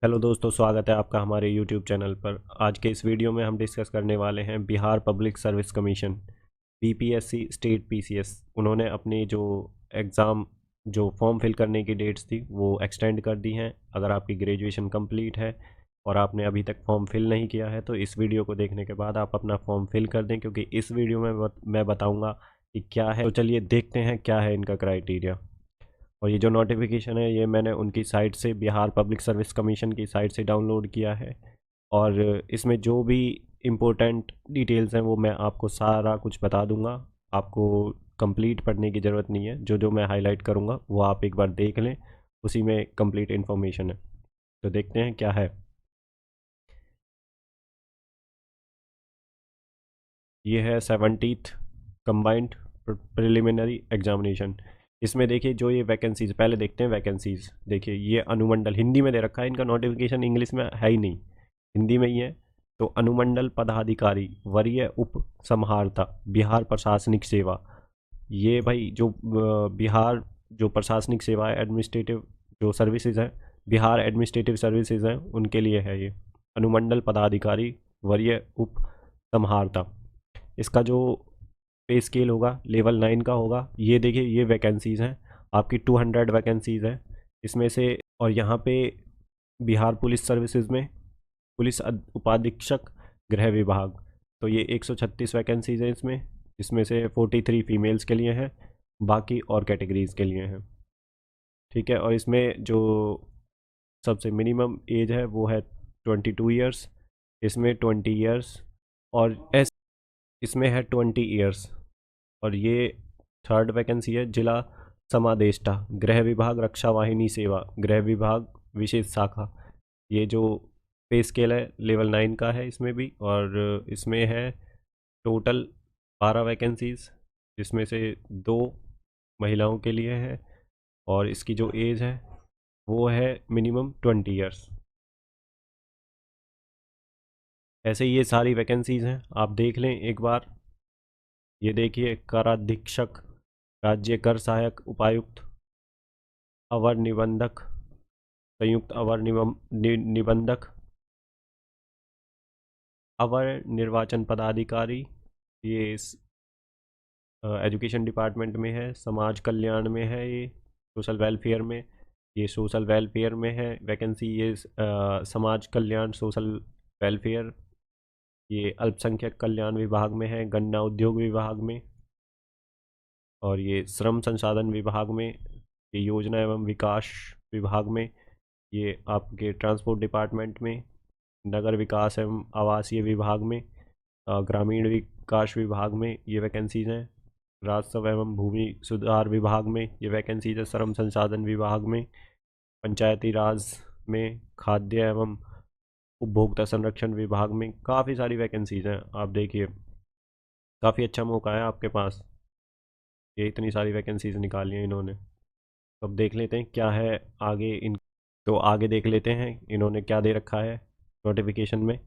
Hello दोस्तों, स्वागत है आपका हमारे यूट्यूब चैनल पर। आज के इस वीडियो में हम डिस्कस करने वाले हैं Bihar public service commission BPSC state PCS. उन्होंने अपनी जो एग्ज़ाम जो फॉर्म फिल करने की डेट्स थी वो एक्सटेंड कर दी हैं। अगर आपकी ग्रेजुएशन कंप्लीट है और आपने अभी तक फॉर्म फिल नहीं किया है तो इस वीडियो को देखने के बाद आप अपना फॉर्म फिल कर दें, क्योंकि इस वीडियो में मैं बताऊँगा कि क्या है। तो चलिए देखते हैं क्या है इनका क्राइटेरिया। और ये जो नोटिफिकेशन है ये मैंने उनकी साइट से, बिहार पब्लिक सर्विस कमीशन की साइट से डाउनलोड किया है। और इसमें जो भी इम्पोर्टेंट डिटेल्स हैं वो मैं आपको सारा कुछ बता दूंगा। आपको कंप्लीट पढ़ने की ज़रूरत नहीं है, जो जो मैं हाईलाइट करूंगा वो आप एक बार देख लें, उसी में कंप्लीट इन्फॉर्मेशन है। तो देखते हैं क्या है। ये है 70th कंबाइंड प्रिलिमिनरी एग्जामिनेशन। इसमें देखिए जो ये वैकेंसीज, पहले देखते हैं वैकेंसीज। देखिए ये अनुमंडल हिंदी में दे रखा है, इनका नोटिफिकेशन इंग्लिश में है ही नहीं, हिंदी में ही है। तो अनुमंडल पदाधिकारी वरीय उप समाहर्ता बिहार प्रशासनिक सेवा। ये भाई जो बिहार जो प्रशासनिक सेवा है, एडमिनिस्ट्रेटिव जो सर्विसेज हैं, बिहार एडमिनिस्ट्रेटिव सर्विसेज हैं, उनके लिए है ये अनुमंडल पदाधिकारी वरीय उप समाहर्ता। इसका जो पे स्केल होगा लेवल 9 का होगा। ये देखिए ये वैकेंसीज़ हैं आपकी, 200 वैकेंसीज़ हैं इसमें से। और यहाँ पे बिहार पुलिस सर्विसेज में पुलिस उपाधीक्षक गृह विभाग, तो ये 136 वैकेंसीज़ हैं इसमें, जिसमें से 43 फीमेल्स के लिए हैं, बाकी और कैटेगरीज़ के लिए हैं। ठीक है। और इसमें जो सबसे मिनिमम एज है वो है 22 ईयर्स, इसमें 20 ईयर्स, और इसमें है 20 ईयर्स। और ये थर्ड वैकेंसी है जिला समादेष्टा गृह विभाग रक्षा वाहिनी सेवा गृह विभाग विशेष शाखा। ये जो पे स्केल है लेवल 9 का है इसमें भी। और इसमें है टोटल 12 वैकेंसीज, जिसमें से 2 महिलाओं के लिए है, और इसकी जो एज है वो है मिनिमम 20 ईयर्स। ऐसे ये सारी वैकेंसीज हैं, आप देख लें एक बार। ये देखिए कराधीक्षक, राज्य कर सहायक उपायुक्त, अवर निबंधक, संयुक्त अवर निबंधक, अवर निर्वाचन पदाधिकारी, ये एजुकेशन डिपार्टमेंट में है। समाज कल्याण में है, ये सोशल वेलफेयर में, ये सोशल वेलफेयर में है वैकेंसी। ये समाज कल्याण सोशल वेलफेयर, ये अल्पसंख्यक कल्याण विभाग में है, गन्ना उद्योग विभाग में। और ये श्रम संसाधन विभाग में, ये योजना एवं विकास विभाग में, ये आपके ट्रांसपोर्ट डिपार्टमेंट में, नगर विकास एवं आवासीय विभाग में, ग्रामीण विकास विभाग में ये वैकेंसीज हैं। राजस्व एवं भूमि सुधार विभाग में ये वैकेंसीज है। श्रम संसाधन विभाग में, पंचायती राज में, खाद्य एवं उपभोक्ता संरक्षण विभाग में काफ़ी सारी वैकेंसीज हैं। आप देखिए काफ़ी अच्छा मौका है आपके पास, ये इतनी सारी वैकेंसीज निकाली हैं इन्होंने। तो अब देख लेते हैं क्या है आगे इन। तो आगे देख लेते हैं इन्होंने क्या दे रखा है नोटिफिकेशन में।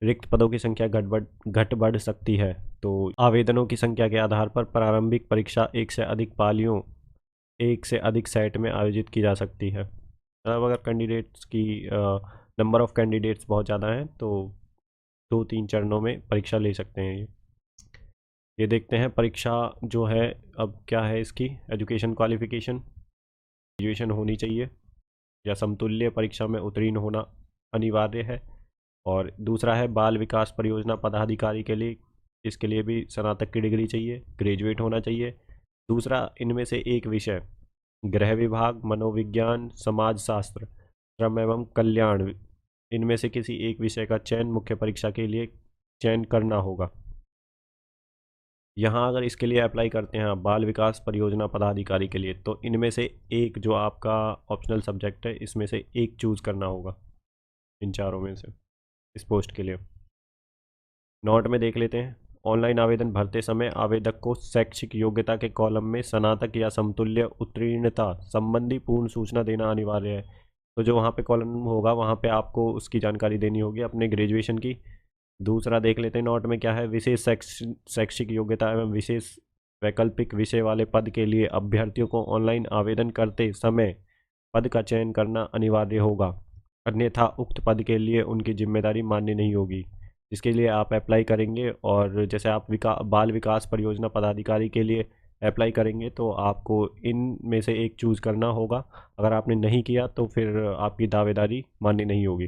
रिक्त पदों की संख्या घट बढ़ सकती है। तो आवेदनों की संख्या के आधार पर प्रारंभिक परीक्षा एक से अधिक सेट में आयोजित की जा सकती है। मतलब अगर कैंडिडेट्स की नंबर ऑफ़ कैंडिडेट्स बहुत ज़्यादा हैं तो 2-3 चरणों में परीक्षा ले सकते हैं ये देखते हैं परीक्षा जो है। अब क्या है इसकी एजुकेशन क्वालिफिकेशन, ग्रेजुएशन होनी चाहिए या समतुल्य परीक्षा में उत्तीर्ण होना अनिवार्य है। और दूसरा है बाल विकास परियोजना पदाधिकारी के लिए, इसके लिए भी स्नातक की डिग्री चाहिए, ग्रेजुएट होना चाहिए। दूसरा इनमें से एक विषय गृह विभाग, मनोविज्ञान, समाज शास्त्र, श्रम एवं कल्याण, इनमें से किसी एक विषय का चयन मुख्य परीक्षा के लिए चयन करना होगा। यहाँ अगर इसके लिए अप्लाई करते हैं आप बाल विकास परियोजना पदाधिकारी के लिए, तो इनमें से एक जो आपका ऑप्शनल सब्जेक्ट है इसमें से एक चूज़ करना होगा इन चारों में से इस पोस्ट के लिए। नोट में देख लेते हैं। ऑनलाइन आवेदन भरते समय आवेदक को शैक्षिक योग्यता के कॉलम में स्नातक या समतुल्य उत्तीर्णता संबंधी पूर्ण सूचना देना अनिवार्य है। तो जो वहाँ पे कॉलम होगा वहाँ पे आपको उसकी जानकारी देनी होगी अपने ग्रेजुएशन की। दूसरा देख लेते हैं नोट में क्या है। विशेष शैक्षिक योग्यता एवं विशेष वैकल्पिक विषय वाले पद के लिए अभ्यर्थियों को ऑनलाइन आवेदन करते समय पद का चयन करना अनिवार्य होगा। अन्यथा उक्त पद के लिए उनकी जिम्मेदारी मान्य नहीं होगी। जिसके लिए आप अप्लाई करेंगे, और जैसे आप बाल विकास परियोजना पदाधिकारी के लिए अप्लाई करेंगे तो आपको इन में से एक चूज़ करना होगा। अगर आपने नहीं किया तो फिर आपकी दावेदारी मान्य नहीं होगी।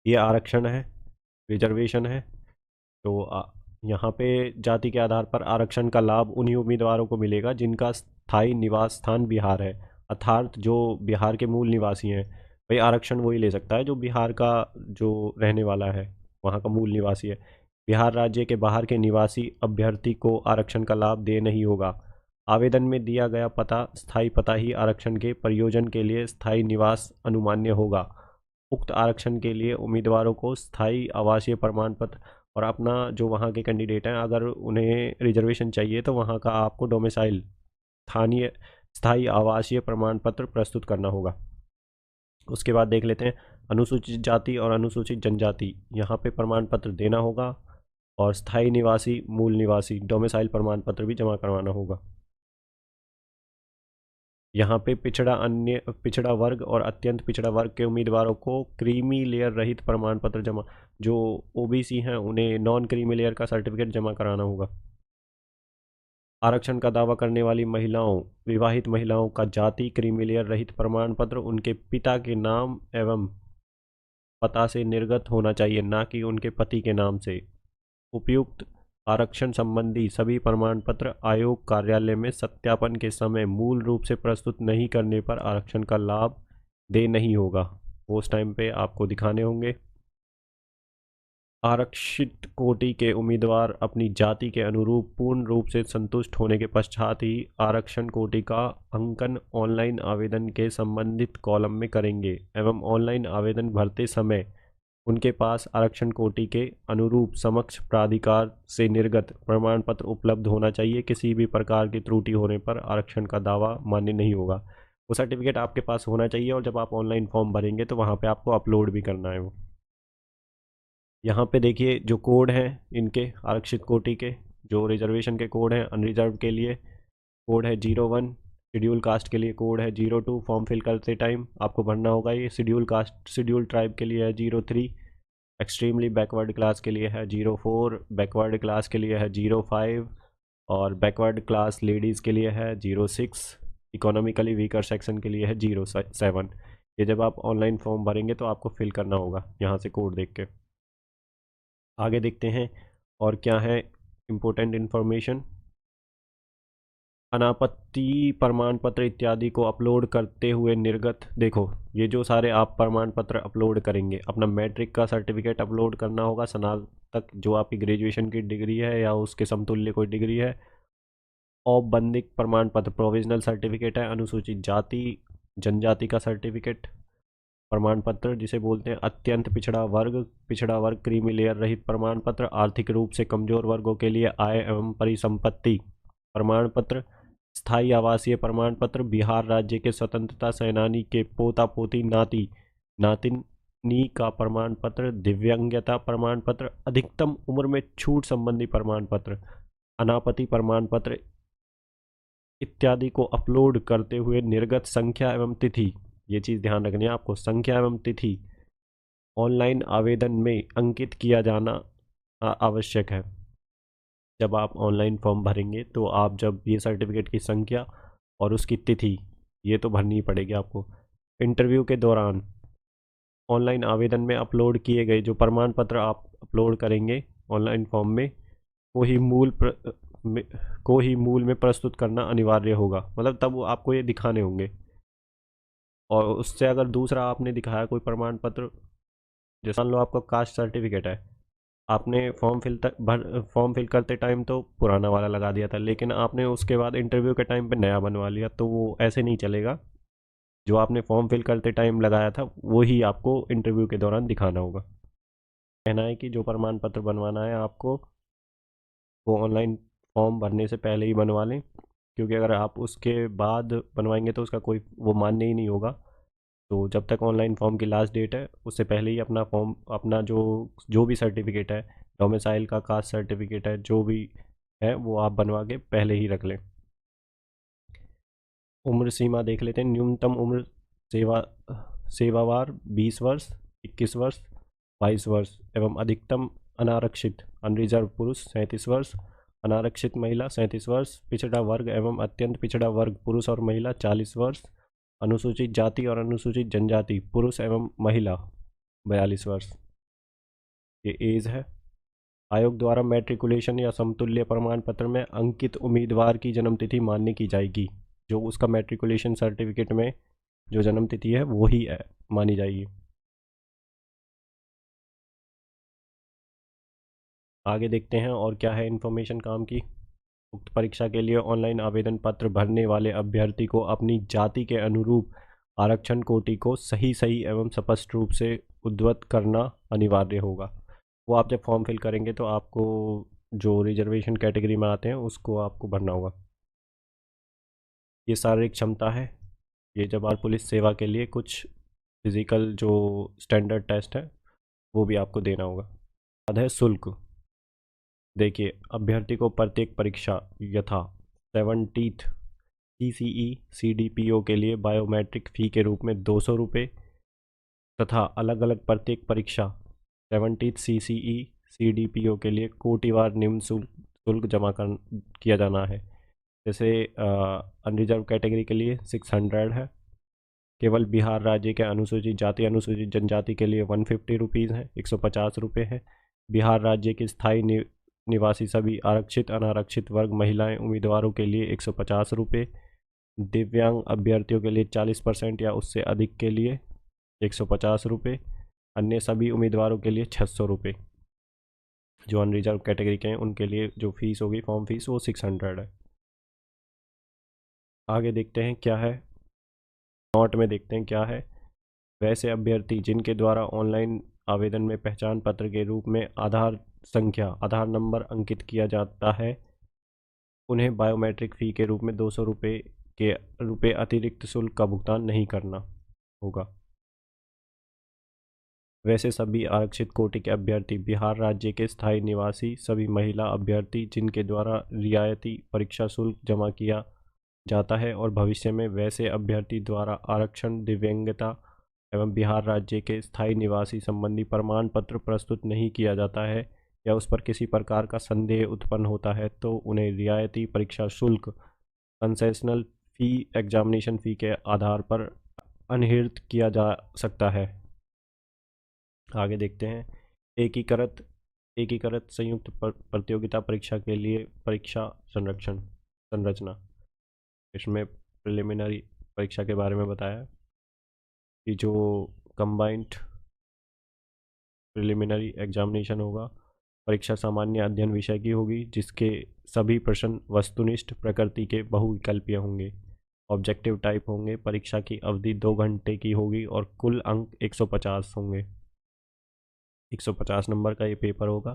ये आरक्षण है, रिजर्वेशन है। तो यहाँ पे जाति के आधार पर आरक्षण का लाभ उन्हीं उम्मीदवारों को मिलेगा जिनका स्थायी निवास स्थान बिहार है। अर्थात जो बिहार के मूल निवासी हैं, भाई आरक्षण वही ले सकता है जो बिहार का जो रहने वाला है, वहाँ का मूल निवासी है। बिहार राज्य के बाहर के निवासी अभ्यर्थी को आरक्षण का लाभ दे नहीं होगा। आवेदन में दिया गया पता स्थायी पता ही आरक्षण के प्रयोजन के लिए स्थायी निवास अनुमान्य होगा। उक्त आरक्षण के लिए उम्मीदवारों को स्थायी आवासीय प्रमाण पत्र, और अपना जो वहाँ के कैंडिडेट हैं अगर उन्हें रिजर्वेशन चाहिए तो वहाँ का आपको डोमिसाइल स्थानीय स्थायी आवासीय प्रमाण पत्र प्रस्तुत करना होगा। उसके बाद देख लेते हैं अनुसूचित जाति और अनुसूचित जनजाति, यहाँ पे प्रमाण पत्र देना होगा, और स्थायी निवासी मूल निवासी डोमिसाइल प्रमाण पत्र भी जमा करवाना होगा। यहाँ पे पिछड़ा वर्ग और अत्यंत पिछड़ा वर्ग के उम्मीदवारों को क्रीमी लेयर रहित प्रमाण पत्र जमा, जो ओबीसी हैं उन्हें नॉन क्रीमी लेयर का सर्टिफिकेट जमा कराना होगा। आरक्षण का दावा करने वाली महिलाओं, विवाहित महिलाओं का जाति क्रीमी लेयर रहित प्रमाण पत्र उनके पिता के नाम एवं पता से निर्गत होना चाहिए, ना कि उनके पति के नाम से। उपयुक्त आरक्षण संबंधी सभी प्रमाण पत्र आयोग कार्यालय में सत्यापन के समय मूल रूप से प्रस्तुत नहीं करने पर आरक्षण का लाभ दे नहीं होगा। वो उस टाइम पे आपको दिखाने होंगे। आरक्षित कोटि के उम्मीदवार अपनी जाति के अनुरूप पूर्ण रूप से संतुष्ट होने के पश्चात ही आरक्षण कोटि का अंकन ऑनलाइन आवेदन के संबंधित कॉलम में करेंगे एवं ऑनलाइन आवेदन भरते समय उनके पास आरक्षण कोटि के अनुरूप समक्ष प्राधिकार से निर्गत प्रमाण पत्र उपलब्ध होना चाहिए। किसी भी प्रकार की त्रुटि होने पर आरक्षण का दावा मान्य नहीं होगा। वो सर्टिफिकेट आपके पास होना चाहिए, और जब आप ऑनलाइन फॉर्म भरेंगे तो वहाँ पे आपको अपलोड भी करना है वो। यहाँ पे देखिए जो कोड हैं इनके आरक्षित कोटि के, जो रिजर्वेशन के कोड हैं, अनरिजर्व के लिए कोड है 01, शेड्यूल कास्ट के लिए कोड है 02। फॉर्म फिल करते टाइम आपको भरना होगा ये। शेड्यूल कास्ट शेड्यूल ट्राइब के लिए है 03, एक्सट्रीमली बैकवर्ड क्लास के लिए है 04, बैकवर्ड क्लास के लिए है 05, और बैकवर्ड क्लास लेडीज़ के लिए है 06, इकोनॉमिकली वीकर सेक्शन के लिए है 07। ये जब आप ऑनलाइन फॉर्म भरेंगे तो आपको फिल करना होगा यहाँ से कोड देख के। आगे देखते हैं और क्या है इम्पोर्टेंट इन्फॉर्मेशन। अनापत्ति प्रमाण पत्र इत्यादि को अपलोड करते हुए निर्गत, देखो ये जो सारे आप प्रमाण पत्र अपलोड करेंगे, अपना मैट्रिक का सर्टिफिकेट अपलोड करना होगा, स्नातक जो आपकी ग्रेजुएशन की डिग्री है या उसके समतुल्य कोई डिग्री है, औपबंधिक प्रमाण पत्र प्रोविजनल सर्टिफिकेट है, अनुसूचित जाति जनजाति का सर्टिफिकेट प्रमाण पत्र जिसे बोलते हैं, अत्यंत पिछड़ा वर्ग क्रीमी लेयर रहित प्रमाण पत्र, आर्थिक रूप से कमजोर वर्गों के लिए आय एवं परिसंपत्ति प्रमाण पत्र, स्थायी आवासीय प्रमाण पत्र, बिहार राज्य के स्वतंत्रता सेनानी के पोता पोती नाती नातिनी का प्रमाण पत्र, दिव्यांगता प्रमाण पत्र, अधिकतम उम्र में छूट संबंधी प्रमाण पत्र, अनापत्ति प्रमाण पत्र इत्यादि को अपलोड करते हुए निर्गत संख्या एवं तिथि, ये चीज़ ध्यान रखनी है आपको, संख्या एवं तिथि ऑनलाइन आवेदन में अंकित किया जाना आवश्यक है। जब आप ऑनलाइन फॉर्म भरेंगे तो आप जब ये सर्टिफिकेट की संख्या और उसकी तिथि ये तो भरनी ही पड़ेगी आपको। इंटरव्यू के दौरान ऑनलाइन आवेदन में अपलोड किए गए जो प्रमाण पत्र आप अपलोड करेंगे ऑनलाइन फॉर्म में, को ही मूल में प्रस्तुत करना अनिवार्य होगा। मतलब तब वो आपको ये दिखाने होंगे। और उससे अगर दूसरा आपने दिखाया कोई प्रमाण पत्र, जैसे मान लो आपका कास्ट सर्टिफिकेट है, आपने फॉर्म फिल करते टाइम तो पुराना वाला लगा दिया था, लेकिन आपने उसके बाद इंटरव्यू के टाइम पे नया बनवा लिया, तो वो ऐसे नहीं चलेगा। जो आपने फॉर्म फिल करते टाइम लगाया था वही आपको इंटरव्यू के दौरान दिखाना होगा। कहना है कि जो प्रमाण पत्र बनवाना है आपको वो ऑनलाइन फॉर्म भरने से पहले ही बनवा लें, क्योंकि अगर आप उसके बाद बनवाएंगे तो उसका कोई वो मान्य ही नहीं होगा। तो जब तक ऑनलाइन फॉर्म की लास्ट डेट है उससे पहले ही अपना फॉर्म, अपना जो भी सर्टिफिकेट है, डोमिसाइल का, कास्ट सर्टिफिकेट है, जो भी है वो आप बनवा के पहले ही रख लें। उम्र सीमा देख लेते हैं। न्यूनतम उम्र सेवावार 20 वर्ष, 21 वर्ष, 22 वर्ष एवं अधिकतम अनारक्षित अनरिजर्व पुरुष 37 वर्ष, अनारक्षित महिला 37 वर्ष, पिछड़ा वर्ग एवं अत्यंत पिछड़ा वर्ग पुरुष और महिला 40 वर्ष, अनुसूचित जाति और अनुसूचित जनजाति पुरुष एवं महिला 42 वर्ष। ये एज है। आयोग द्वारा मैट्रिकुलेशन या समतुल्य प्रमाण पत्र में अंकित उम्मीदवार की जन्मतिथि मान्य की जाएगी। जो उसका मैट्रिकुलेशन सर्टिफिकेट में जो जन्मतिथि है वो ही मानी जाएगी। आगे देखते हैं और क्या है इन्फॉर्मेशन काम की। उक्त परीक्षा के लिए ऑनलाइन आवेदन पत्र भरने वाले अभ्यर्थी को अपनी जाति के अनुरूप आरक्षण कोटि को सही एवं स्पष्ट रूप से उद्धृत करना अनिवार्य होगा। वो आप जब फॉर्म फिल करेंगे तो आपको जो रिजर्वेशन कैटेगरी में आते हैं उसको आपको भरना होगा। ये शारीरिक क्षमता है। ये जब आप पुलिस सेवा के लिए कुछ फिजिकल जो स्टैंडर्ड टेस्ट है वो भी आपको देना होगा। बाद है शुल्क। देखिए, अभ्यर्थी को प्रत्येक परीक्षा यथा 70th CCE CDPO के लिए बायोमेट्रिक फ़ी के रूप में 200 रुपये तथा अलग अलग प्रत्येक परीक्षा 70th CCE CDPO के लिए कोटिवार निम्न शुल्क जमा किया जाना है। जैसे अनरिजर्व कैटेगरी के लिए 600 है। केवल बिहार राज्य के अनुसूचित जाति अनुसूचित जनजाति के लिए 150 रुपीज़ है, 150 रुपये है। बिहार राज्य के स्थायी निवासी सभी आरक्षित अनारक्षित वर्ग महिलाएं उम्मीदवारों के लिए 150 रुपये। दिव्यांग अभ्यर्थियों के लिए 40% या उससे अधिक के लिए 150 रुपये। अन्य सभी उम्मीदवारों के लिए 600 रुपये। जो अनरिजर्व कैटेगरी के हैं उनके लिए जो फीस होगी फॉर्म फीस वो 600 है। आगे देखते हैं क्या है, नोट में देखते हैं क्या है। वैसे अभ्यर्थी जिनके द्वारा ऑनलाइन आवेदन में पहचान पत्र के रूप में आधार संख्या आधार नंबर अंकित किया जाता है उन्हें बायोमेट्रिक फ़ी के रूप में 200 रुपये अतिरिक्त शुल्क का भुगतान नहीं करना होगा। वैसे सभी आरक्षित कोटि के अभ्यर्थी बिहार राज्य के स्थायी निवासी सभी महिला अभ्यर्थी जिनके द्वारा रियायती परीक्षा शुल्क जमा किया जाता है और भविष्य में वैसे अभ्यर्थी द्वारा आरक्षण दिव्यांगता एवं बिहार राज्य के स्थायी निवासी संबंधी प्रमाण पत्र प्रस्तुत नहीं किया जाता है या उस पर किसी प्रकार का संदेह उत्पन्न होता है तो उन्हें रियायती परीक्षा शुल्क कंसेशनल फ़ी एग्जामिनेशन फ़ी के आधार पर अनहिर्त किया जा सकता है। आगे देखते हैं एकीकृत संयुक्त प्रतियोगिता परीक्षा के लिए परीक्षा संरचना। इसमें प्रिलिमिनरी परीक्षा के बारे में बताया कि जो कंबाइंड प्रिलिमिनरी एग्जामिनेशन होगा परीक्षा सामान्य अध्ययन विषय की होगी जिसके सभी प्रश्न वस्तुनिष्ठ प्रकृति के बहुविकल्पीय होंगे, ऑब्जेक्टिव टाइप होंगे। परीक्षा की अवधि 2 घंटे की होगी और कुल अंक 150 होंगे। 150 नंबर का ये पेपर होगा।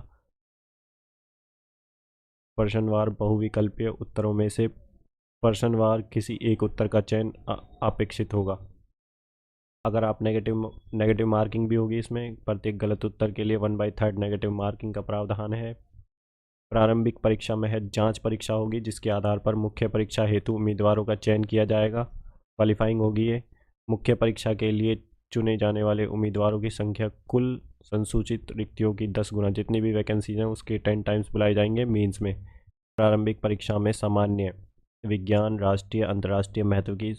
प्रश्नवार बहुविकल्पीय उत्तरों में से प्रश्नवार किसी एक उत्तर का चयन अपेक्षित होगा। अगर आप नेगेटिव मार्किंग भी होगी इसमें। प्रत्येक गलत उत्तर के लिए 1/3 नेगेटिव मार्किंग का प्रावधान है। प्रारंभिक परीक्षा में जांच परीक्षा होगी जिसके आधार पर मुख्य परीक्षा हेतु उम्मीदवारों का चयन किया जाएगा। क्वालिफाइंग होगी ये। मुख्य परीक्षा के लिए चुने जाने वाले उम्मीदवारों की संख्या कुल संसूचित रिक्तियों की 10 गुना, जितनी भी वैकेंसीज हैं उसके 10 टाइम्स बुलाए जाएंगे मेंस में। प्रारंभिक परीक्षा में सामान्य विज्ञान, राष्ट्रीय अंतर्राष्ट्रीय महत्व की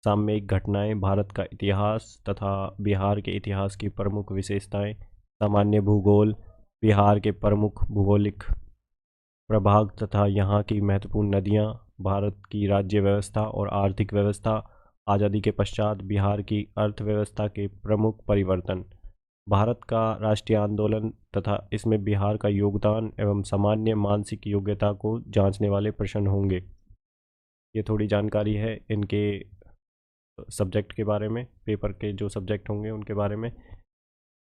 सामयिक घटनाएं, भारत का इतिहास तथा बिहार के इतिहास की प्रमुख विशेषताएं, सामान्य भूगोल, बिहार के प्रमुख भौगोलिक प्रभाग तथा यहाँ की महत्वपूर्ण नदियाँ, भारत की राज्य व्यवस्था और आर्थिक व्यवस्था, आज़ादी के पश्चात बिहार की अर्थव्यवस्था के प्रमुख परिवर्तन, भारत का राष्ट्रीय आंदोलन तथा इसमें बिहार का योगदान एवं सामान्य मानसिक योग्यता को जांचने वाले प्रश्न होंगे। ये थोड़ी जानकारी है इनके सब्जेक्ट के बारे में, पेपर के जो सब्जेक्ट होंगे उनके बारे में।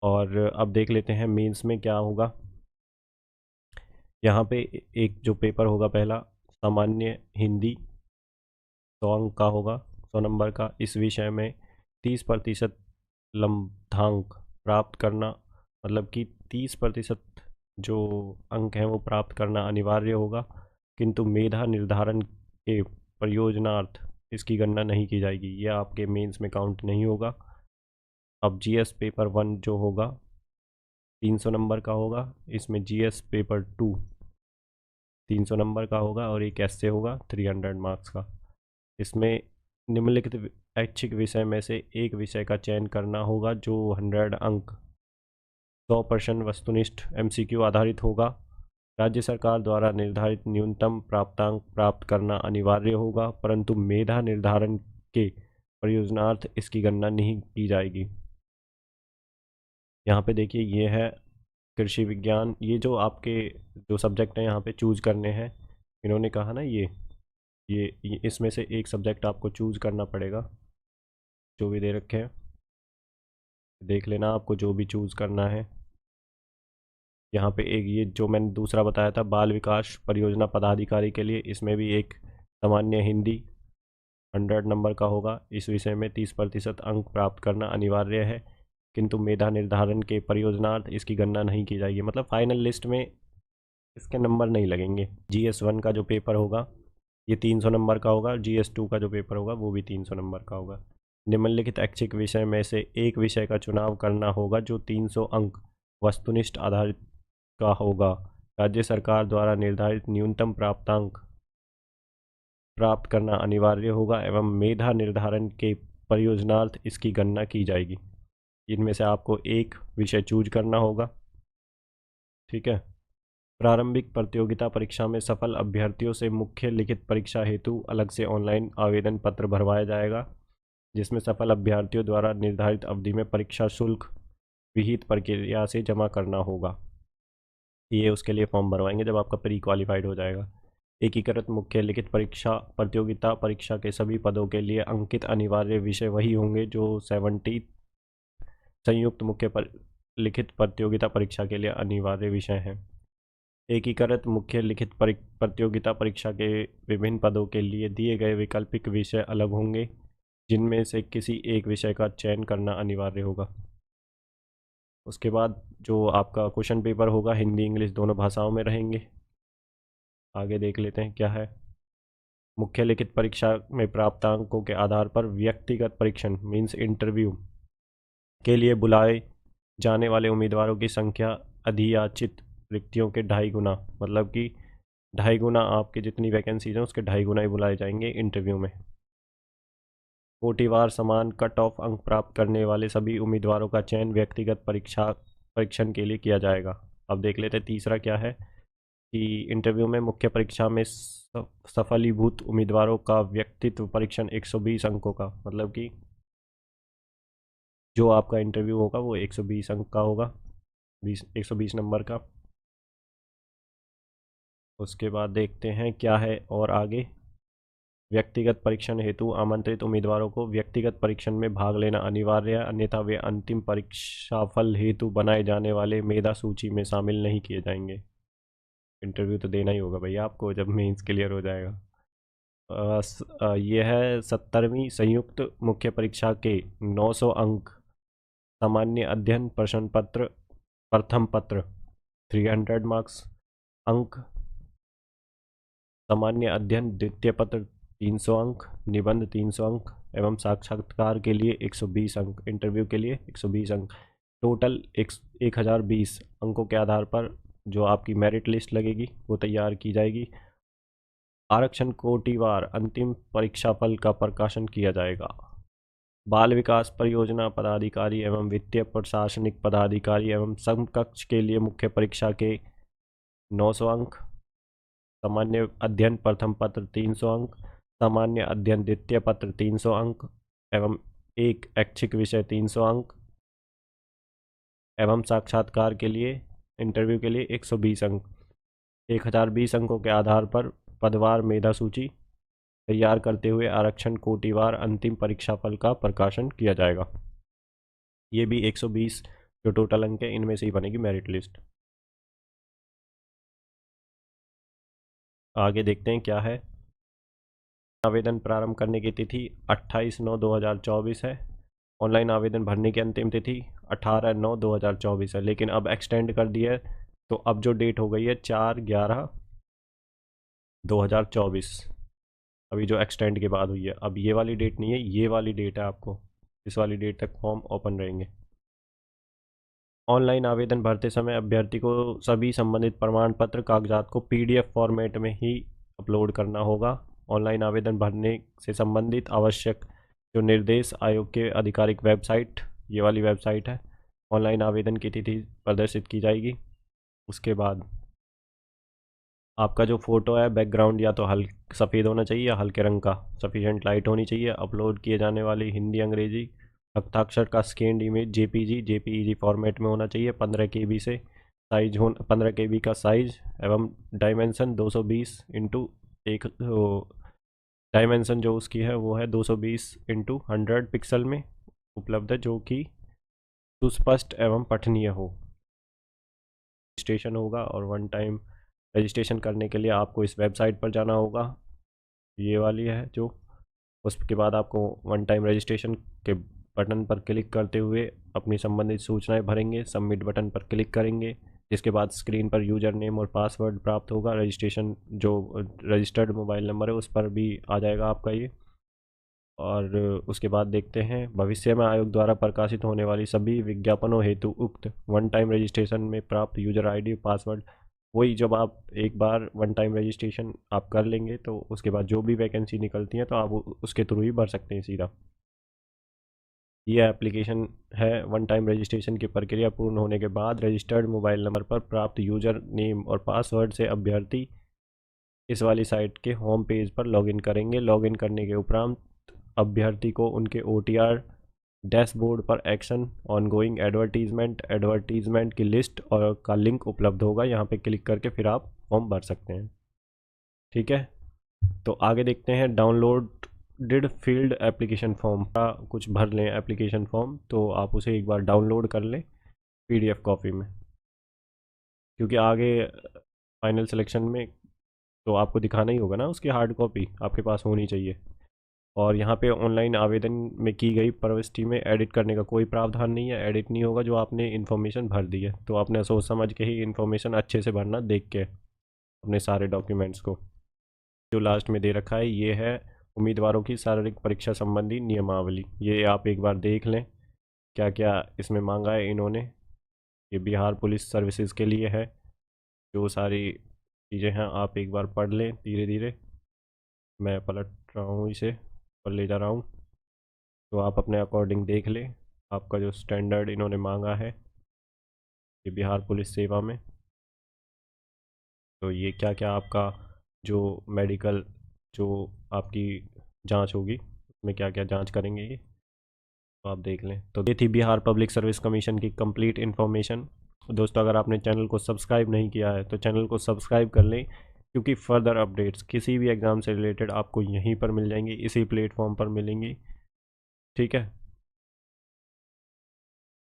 और अब देख लेते हैं मेंस में क्या होगा। यहाँ पे एक जो पेपर होगा पहला सामान्य हिंदी 100 अंक का होगा, 100 नंबर का। इस विषय में 30% लब्धांक प्राप्त करना, मतलब कि 30% जो अंक हैं वो प्राप्त करना अनिवार्य होगा, किंतु मेधा निर्धारण के प्रयोजनार्थ इसकी गणना नहीं की जाएगी, ये आपके मेंस में काउंट नहीं होगा। अब जीएस पेपर 1 जो होगा 300 नंबर का होगा, इसमें जीएस पेपर 2 300 नंबर का होगा और एक ऐसे होगा 300 मार्क्स का। इसमें निम्नलिखित ऐच्छिक विषय में से एक विषय का चयन करना होगा जो 100 अंक 100% वस्तुनिष्ठ एमसीक्यू आधारित होगा। राज्य सरकार द्वारा निर्धारित न्यूनतम प्राप्तांक प्राप्त करना अनिवार्य होगा, परंतु मेधा निर्धारण के प्रयोजनार्थ इसकी गणना नहीं की जाएगी। यहाँ पे देखिए ये है कृषि विज्ञान, ये जो आपके जो सब्जेक्ट हैं यहाँ पे चूज करने हैं, इन्होंने कहा ना ये इसमें से एक सब्जेक्ट आपको चूज करना पड़ेगा, जो भी दे रखे हैं देख लेना आपको जो भी चूज करना है। यहाँ पे एक ये जो मैंने दूसरा बताया था बाल विकास परियोजना पदाधिकारी के लिए, इसमें भी एक सामान्य हिंदी 100 नंबर का होगा। इस विषय में 30% अंक प्राप्त करना अनिवार्य है, किंतु मेधा निर्धारण के परियोजनार्थ इसकी गणना नहीं की जाएगी, मतलब फाइनल लिस्ट में इसके नंबर नहीं लगेंगे। GS1 का जो पेपर होगा ये 300 नंबर का होगा, GS2 का जो पेपर होगा वो भी 300 नंबर का होगा। निम्नलिखित ऐच्छिक विषय में से एक विषय का चुनाव करना होगा जो 300 अंक वस्तुनिष्ठ आधारित का होगा। राज्य सरकार द्वारा निर्धारित न्यूनतम प्राप्तांक प्राप्त करना अनिवार्य होगा एवं मेधा निर्धारण के परियोजनार्थ इसकी गणना की जाएगी। इनमें से आपको एक विषय चूज करना होगा, ठीक है। प्रारंभिक प्रतियोगिता परीक्षा में सफल अभ्यर्थियों से मुख्य लिखित परीक्षा हेतु अलग से ऑनलाइन आवेदन पत्र भरवाया जाएगा, जिसमें सफल अभ्यर्थियों द्वारा निर्धारित अवधि में परीक्षा शुल्क विहित प्रक्रिया से जमा करना होगा। ये उसके लिए फॉर्म भरवाएंगे जब आपका प्री क्वालिफाइड हो जाएगा। एकीकृत मुख्य लिखित परीक्षा प्रतियोगिता परीक्षा के सभी पदों के लिए अंकित अनिवार्य विषय वही होंगे जो 70 संयुक्त मुख्य लिखित प्रतियोगिता परीक्षा के लिए अनिवार्य विषय हैं। एकीकृत मुख्य लिखित प्रतियोगिता परीक्षा के विभिन्न पदों के लिए दिए गए वैकल्पिक विषय अलग होंगे, जिनमें से किसी एक विषय का चयन करना अनिवार्य होगा। उसके बाद जो आपका क्वेश्चन पेपर होगा हिंदी इंग्लिश दोनों भाषाओं में रहेंगे। आगे देख लेते हैं क्या है। मुख्य लिखित परीक्षा में प्राप्त अंकों के आधार पर व्यक्तिगत परीक्षण मीन्स इंटरव्यू के लिए बुलाए जाने वाले उम्मीदवारों की संख्या अधियाचित रिक्तियों के 2.5 गुना, मतलब कि 2.5 गुना आपके जितनी वैकेंसीज हैं उसके 2.5 गुना ही बुलाए जाएंगे इंटरव्यू में। कोटिवार समान कट ऑफ अंक प्राप्त करने वाले सभी उम्मीदवारों का चयन व्यक्तिगत परीक्षण के लिए किया जाएगा। अब देख लेते हैं तीसरा क्या है कि इंटरव्यू में मुख्य परीक्षा में सफलीभूत उम्मीदवारों का व्यक्तित्व परीक्षण 120 अंकों का, मतलब कि जो आपका इंटरव्यू होगा वो 120 अंक का होगा, 120 नंबर का। उसके बाद देखते हैं क्या है और आगे। व्यक्तिगत परीक्षण हेतु आमंत्रित उम्मीदवारों को व्यक्तिगत परीक्षण में भाग लेना अनिवार्य है, अन्यथा वे अंतिम परीक्षाफल हेतु बनाए जाने वाले मेधा सूची में शामिल नहीं किए जाएंगे। इंटरव्यू तो देना ही होगा भैया आपको जब मेंस क्लियर हो जाएगा। ये है 70वीं संयुक्त मुख्य परीक्षा के 900 अंक सामान्य अध्ययन प्रश्न पत्र प्रथम पत्र 300 मार्क्स अंक, सामान्य अध्ययन द्वितीय पत्र 300 अंक, निबंध 300 अंक एवं साक्षात्कार के लिए 120 अंक, इंटरव्यू के लिए 120 अंक, टोटल 1020 अंकों के आधार पर जो आपकी मेरिट लिस्ट लगेगी वो तैयार की जाएगी। आरक्षण कोटिवार अंतिम परीक्षाफल का प्रकाशन किया जाएगा। बाल विकास परियोजना पदाधिकारी एवं वित्तीय प्रशासनिक पदाधिकारी एवं समकक्ष के लिए मुख्य परीक्षा के 900 अंक, सामान्य अध्ययन प्रथम पत्र 300 अंक, सामान्य अध्ययन द्वितीय पत्र 300 अंक एवं एक ऐच्छिक विषय 300 अंक एवं साक्षात्कार के लिए इंटरव्यू के लिए 120 अंक। 1020 अंकों के आधार पर पदवार मेधा सूची तैयार करते हुए आरक्षण कोटिवार अंतिम परीक्षाफल का प्रकाशन किया जाएगा। ये भी 120 जो टोटल अंक है इनमें से ही बनेगी मेरिट लिस्ट। आगे देखते हैं क्या है। आवेदन प्रारंभ करने की तिथि 28/9/2024 है। ऑनलाइन आवेदन भरने की अंतिम तिथि 18/9/2024 है, लेकिन अब एक्सटेंड कर दिया है, तो अब जो डेट हो गई है 4/11/2024। अभी जो एक्सटेंड के बाद हुई है। अब ये वाली डेट नहीं है, ये वाली डेट है, आपको इस वाली डेट तक फॉर्म ओपन रहेंगे। ऑनलाइन आवेदन भरते समय अभ्यर्थी को सभी संबंधित प्रमाण पत्र कागजात को PDF फॉर्मेट में ही अपलोड करना होगा। ऑनलाइन आवेदन भरने से संबंधित आवश्यक जो निर्देश आयोग के आधिकारिक वेबसाइट, ये वाली वेबसाइट है, ऑनलाइन आवेदन की तिथि प्रदर्शित की जाएगी। उसके बाद आपका जो फ़ोटो है बैकग्राउंड या तो सफ़ेद होना चाहिए या हल्के रंग का, सफिशेंट लाइट होनी चाहिए। अपलोड किए जाने वाली हिंदी अंग्रेजी हस्ताक्षर का स्कैन्ड इमेज JPEG फॉर्मेट में होना चाहिए। 15 KB से साइज 15 KB का साइज एवं डायमेंशन 220 × डायमेंशन जो उसकी है वो है 220 × 100 पिक्सल में उपलब्ध है, जो कि सुस्पष्ट एवं पठनीय हो। रजिस्ट्रेशन होगा और वन टाइम रजिस्ट्रेशन करने के लिए आपको इस वेबसाइट पर जाना होगा, ये वाली है जो। उसके बाद आपको वन टाइम रजिस्ट्रेशन के बटन पर क्लिक करते हुए अपनी संबंधित सूचनाएं भरेंगे, सबमिट बटन पर क्लिक करेंगे, जिसके बाद स्क्रीन पर यूज़र नेम और पासवर्ड प्राप्त होगा। रजिस्ट्रेशन जो रजिस्टर्ड मोबाइल नंबर है उस पर भी आ जाएगा आपका ये। और उसके बाद देखते हैं भविष्य में आयोग द्वारा प्रकाशित होने वाली सभी विज्ञापनों हेतु उक्त वन टाइम रजिस्ट्रेशन में प्राप्त यूज़र ID पासवर्ड, वही जब आप एक बार वन टाइम रजिस्ट्रेशन आप कर लेंगे तो उसके बाद जो भी वैकेंसी निकलती है तो आप उसके थ्रू ही भर सकते हैं सीधा। ये एप्लीकेशन है। वन टाइम रजिस्ट्रेशन की प्रक्रिया पूर्ण होने के बाद रजिस्टर्ड मोबाइल नंबर पर प्राप्त यूज़र नेम और पासवर्ड से अभ्यर्थी इस वाली साइट के होम पेज पर लॉगिन करेंगे। लॉगिन करने के उपरांत अभ्यर्थी को उनके OTR डैशबोर्ड पर एक्शन, ऑनगोइंग एडवर्टीजमेंट की लिस्ट और का लिंक उपलब्ध होगा। यहाँ पे क्लिक करके फिर आप फॉर्म भर सकते हैं। ठीक है, तो आगे देखते हैं डाउनलोडेड फील्ड एप्लीकेशन फॉर्म का। कुछ भर लें एप्लीकेशन फॉर्म, तो आप उसे एक बार डाउनलोड कर लें PDF कॉपी में, क्योंकि आगे फाइनल सिलेक्शन में तो आपको दिखाना ही होगा ना, उसकी हार्ड कॉपी आपके पास होनी चाहिए। और यहाँ पे ऑनलाइन आवेदन में की गई प्रविष्टि में एडिट करने का कोई प्रावधान नहीं है, एडिट नहीं होगा जो आपने इन्फॉर्मेशन भर दी है। तो आपने सोच समझ के ही इन्फॉर्मेशन अच्छे से भरना, देख के अपने सारे डॉक्यूमेंट्स को। जो लास्ट में दे रखा है ये है उम्मीदवारों की शारीरिक परीक्षा संबंधी नियमावली। ये आप एक बार देख लें क्या क्या इसमें मांगा है इन्होंने। ये बिहार पुलिस सर्विसेज के लिए है, जो सारी चीज़ें हैं आप एक बार पढ़ लें धीरे धीरे। मैं पलट रहा हूँ इसे और ले जा रहा हूँ, तो आप अपने अकॉर्डिंग देख लें आपका जो स्टैंडर्ड इन्होंने मांगा है ये बिहार पुलिस सेवा में। तो ये क्या क्या आपका जो मेडिकल जो आपकी जांच होगी उसमें क्या क्या जांच करेंगे ये, तो आप देख लें। तो ये थी बिहार पब्लिक सर्विस कमीशन की कंप्लीट इन्फॉर्मेशन। दोस्तों अगर आपने चैनल को सब्सक्राइब नहीं किया है तो चैनल को सब्सक्राइब कर लें, क्योंकि फर्दर अपडेट्स किसी भी एग्ज़ाम से रिलेटेड आपको यहीं पर मिल जाएंगी, इसी प्लेटफॉर्म पर मिलेंगी। ठीक है।